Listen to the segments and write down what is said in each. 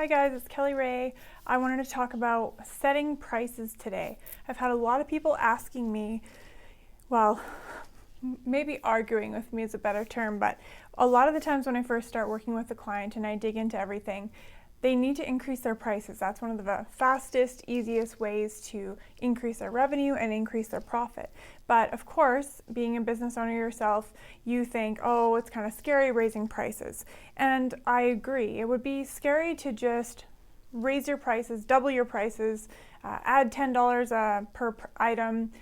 Hi guys, it's Kelly Ray. I wanted to talk about setting prices today. I've had a lot of people asking me, well, maybe arguing with me is a better term, but a lot of the times when I first start working with a client and I dig into everything, they need to increase their prices. That's one of the fastest, easiest ways to increase their revenue and increase their profit. But of course, being a business owner yourself, you think, oh, it's kind of scary raising prices. And I agree. It would be scary to just raise your prices, double your prices, add $10 per item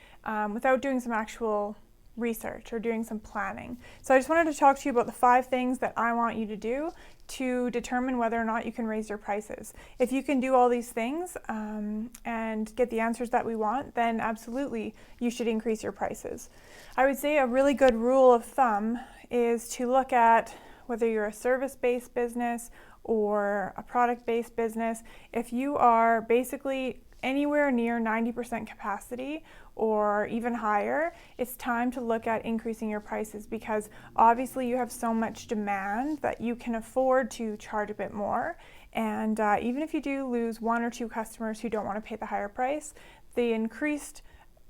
without doing some actual research or doing some planning. So I just wanted to talk to you about the 5 things that I want you to do to determine whether or not you can raise your prices. If you can do all these things and get the answers that we want, then absolutely you should increase your prices. I would say a really good rule of thumb is to look at whether you're a service-based business or a product-based business. If you are basically anywhere near 90% capacity or even higher, it's time to look at increasing your prices, because obviously you have so much demand that you can afford to charge a bit more. And even if you do lose 1 or 2 customers who don't want to pay the higher price, the increased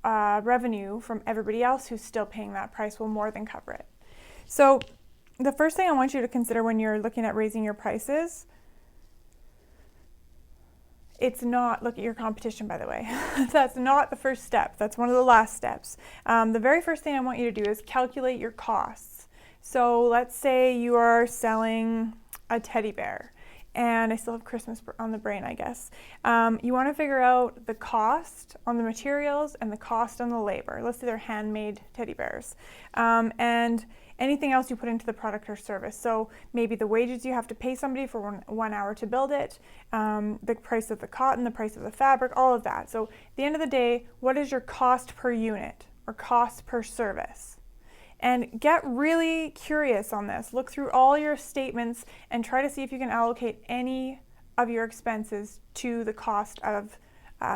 revenue from everybody else who's still paying that price will more than cover it. So the first thing I want you to consider when you're looking at raising your prices, it's not look at your competition, by the way. That's not the first step. That's one of the last steps. The very first thing I want you to do is calculate your costs. So let's say you are selling a teddy bear, and I still have Christmas on the brain, I guess. You want to figure out the cost on the materials and the cost on the labor. Let's say they're handmade teddy bears. And anything else you put into the product or service. So maybe the wages you have to pay somebody for one hour to build it, the price of the cotton, the price of the fabric, all of that. So at the end of the day, what is your cost per unit or cost per service? And get really curious on this. Look through all your statements and try to see if you can allocate any of your expenses to the cost of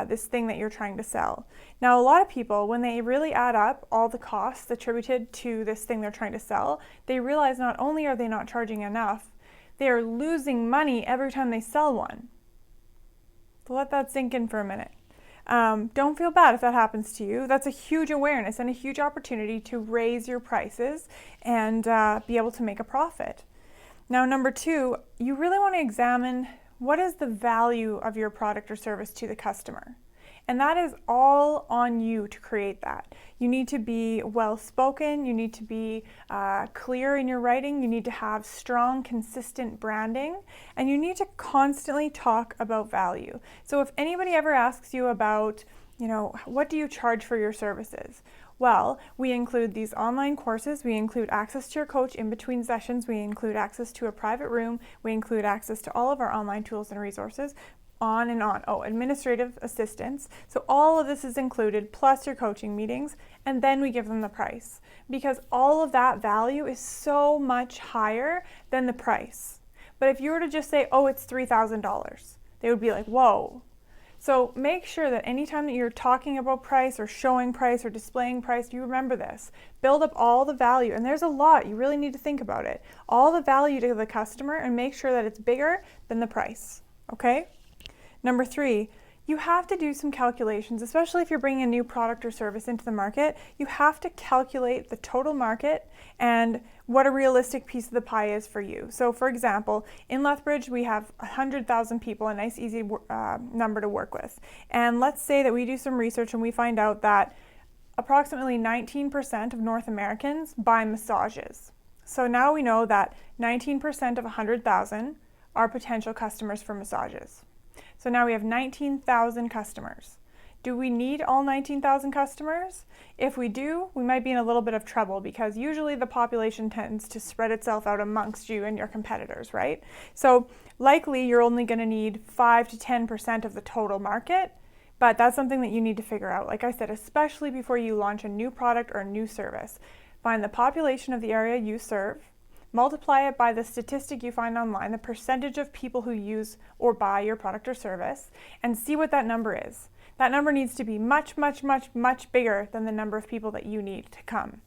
this thing that you're trying to sell. Now, a lot of people, when they really add up all the costs attributed to this thing they're trying to sell, they realize not only are they not charging enough, they are losing money every time they sell one. So let that sink in for a minute. Don't feel bad if that happens to you. That's a huge awareness and a huge opportunity to raise your prices and be able to make a profit. Now, number 2, you really want to examine what is the value of your product or service to the customer. And that is all on you to create that. You need to be well-spoken, you need to be clear in your writing, you need to have strong, consistent branding, and you need to constantly talk about value. So if anybody ever asks you about, what do you charge for your services? Well, we include these online courses, we include access to your coach in between sessions, we include access to a private room, we include access to all of our online tools and resources, on and on. Oh, administrative assistance. So all of this is included, plus your coaching meetings, and then we give them the price, because all of that value is so much higher than the price. But if you were to just say, oh, it's $3,000, they would be like, whoa. So make sure that anytime that you're talking about price or showing price or displaying price, you remember this. Build up all the value, and there's a lot, you really need to think about it. All the value to the customer, and make sure that it's bigger than the price, okay? Number 3, you have to do some calculations, especially if you're bringing a new product or service into the market. You have to calculate the total market and what a realistic piece of the pie is for you. So for example, in Lethbridge, we have 100,000 people, a nice easy number to work with. And let's say that we do some research and we find out that approximately 19% of North Americans buy massages. So now we know that 19% of 100,000 are potential customers for massages. So now we have 19,000 customers. Do we need all 19,000 customers? If we do, we might be in a little bit of trouble, because usually the population tends to spread itself out amongst you and your competitors, right? So likely you're only going to need 5 to 10% of the total market, but that's something that you need to figure out. Like I said, especially before you launch a new product or a new service. Find the population of the area you serve, multiply it by the statistic you find online, the percentage of people who use or buy your product or service, and see what that number is. That number needs to be much, much, much, much bigger than the number of people that you need to come.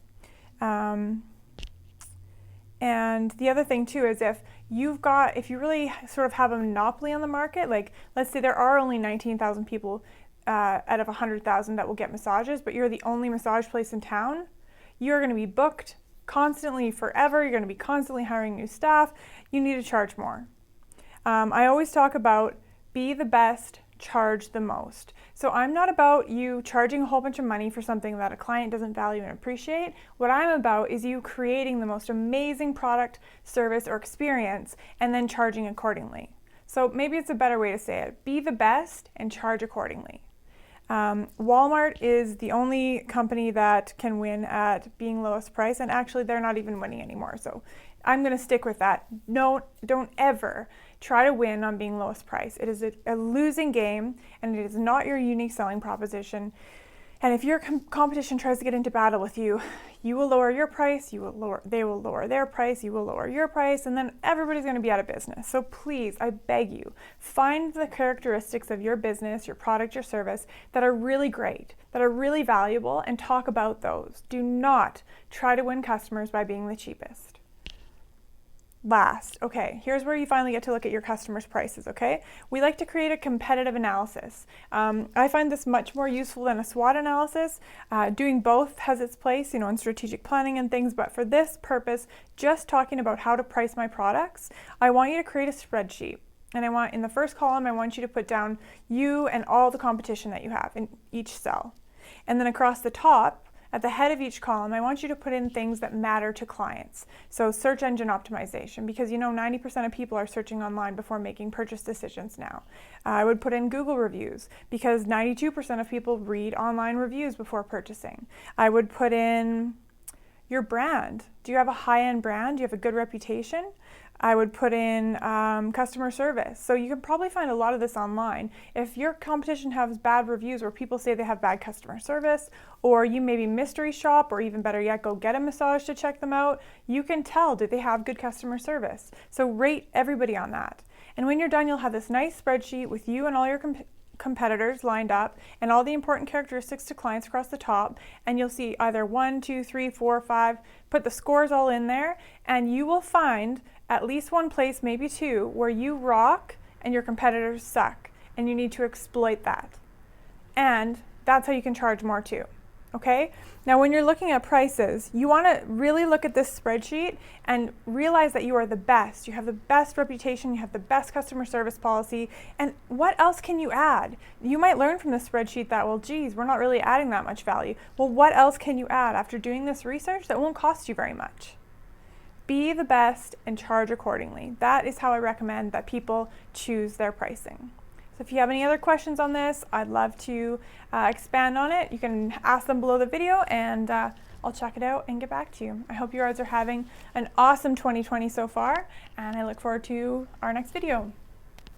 And the other thing too is, if if you really sort of have a monopoly on the market, like let's say there are only 19,000 people out of 100,000 that will get massages, but you're the only massage place in town, you're going to be booked constantly forever. You're going to be constantly hiring new staff. You need to charge more. I always talk about be the best, charge the most. So I'm not about you charging a whole bunch of money for something that a client doesn't value and appreciate. What I'm about is you creating the most amazing product, service, or experience and then charging accordingly. So maybe it's a better way to say it. Be the best and charge accordingly. Walmart is the only company that can win at being lowest price, and actually they're not even winning anymore. So I'm going to stick with that. No, don't ever try to win on being lowest price. It is a losing game, and it is not your unique selling proposition. And if your competition tries to get into battle with you, you will lower your price, they will lower their price, you will lower your price, and then everybody's going to be out of business. So please, I beg you, find the characteristics of your business, your product, your service that are really great, that are really valuable, and talk about those. Do not try to win customers by being the cheapest. Last, okay, here's where you finally get to look at your customers' prices, okay? We like to create a competitive analysis. I find this much more useful than a SWOT analysis. Doing both has its place, in strategic planning and things, but for this purpose, just talking about how to price my products, I want you to create a spreadsheet. And in the first column, I want you to put down you and all the competition that you have in each cell. And then across the top, at the head of each column, I want you to put in things that matter to clients. So search engine optimization, because 90% of people are searching online before making purchase decisions now. I would put in Google reviews, because 92% of people read online reviews before purchasing. I would put in your brand. Do you have a high-end brand? Do you have a good reputation? I would put in customer service. So you can probably find a lot of this online. If your competition has bad reviews where people say they have bad customer service, or you maybe mystery shop, or even better yet, go get a massage to check them out, you can tell, do they have good customer service? So rate everybody on that. And when you're done, you'll have this nice spreadsheet with you and all your competitors lined up and all the important characteristics to clients across the top, and you'll see either 1, 2, 3, 4, 5, put the scores all in there, and you will find at least one place, maybe two, where you rock and your competitors suck, and you need to exploit that. And that's how you can charge more too. Okay? Now when you're looking at prices, you want to really look at this spreadsheet and realize that you are the best. You have the best reputation, you have the best customer service policy, and what else can you add? You might learn from this spreadsheet that, well, geez, we're not really adding that much value. Well, what else can you add after doing this research that won't cost you very much? Be the best and charge accordingly. That is how I recommend that people choose their pricing. So if you have any other questions on this, I'd love to expand on it. You can ask them below the video, and I'll check it out and get back to you. I hope you guys are having an awesome 2020 so far, and I look forward to our next video.